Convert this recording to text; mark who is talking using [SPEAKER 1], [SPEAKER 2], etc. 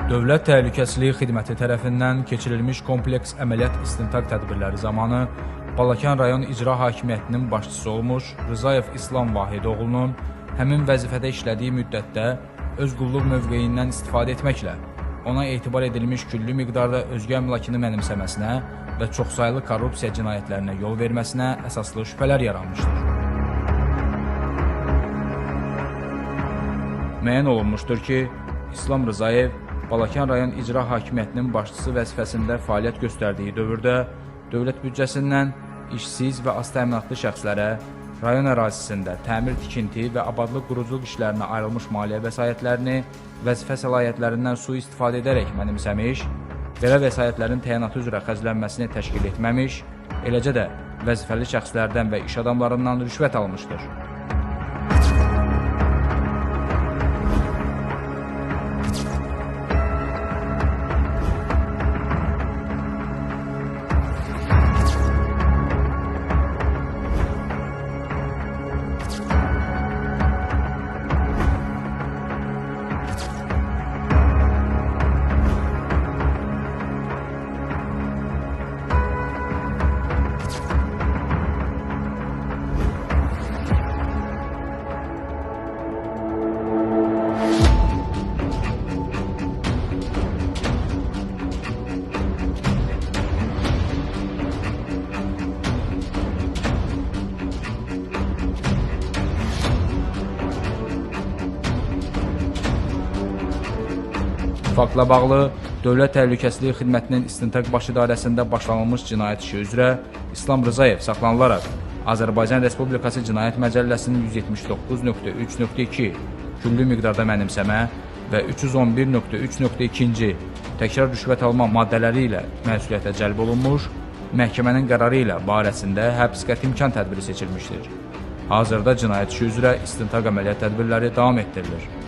[SPEAKER 1] Dövlət Təhlükəsizlik Xidməti tərəfindən keçirilmiş kompleks əməliyyat istintaq tədbirləri zamanı Balakən rayon icra hakimiyyətinin başçısı olmuş Rzayev İslam Vahidoğlunun həmin vəzifədə işlədiyi müddətdə öz qulluq mövqeyindən istifadə etməklə ona etibar edilmiş küllü miqdarda özgə əmlakını mənimsəməsinə və çoxsaylı korrupsiya cinayətlərinə yol verməsinə əsaslı şübhələr yaranmışdır. Müəyyən olunmuşdur ki, İslam Rzayev Balakən rayon icra hakimiyyətinin başçısı vəzifəsində fəaliyyət göstərdiyi dövrdə dövlət büdcəsindən işsiz və az təminatlı şəxslərə rayon ərazisində təmir, tikinti və abadlıq quruculuq işlərinə ayrılmış maliyyə vəsaitlərini vəzifə səlahiyyətlərindən sui-istifadə edərək mənimsəmiş, belə vəsaitlərin təyinatı üzrə xərclənməsini təşkil etməmiş, eləcə də vəzifəli şəxslərdən və iş adamlarından rüşvət almışdır. Faktla bağlı Dövlət Təhlükəsizlik Xidmətinin İstintaq Baş İdarəsində başlanılmış cinayət işi üzrə İslam Rzayev saxlanılaraq Azərbaycan Respublikası Cinayət Məcəlləsinin 179.3.2 küllü miqdarda mənimsəmə və 311.3.2 təkrar rüşvət alma maddələri ilə məsuliyyətə cəlb olunmuş, məhkəmənin qərarı ilə barəsində həbs qəti imkan tədbiri seçilmişdir. Hazırda cinayət işi üzrə istintaq əməliyyat tədbirləri davam etdirilir.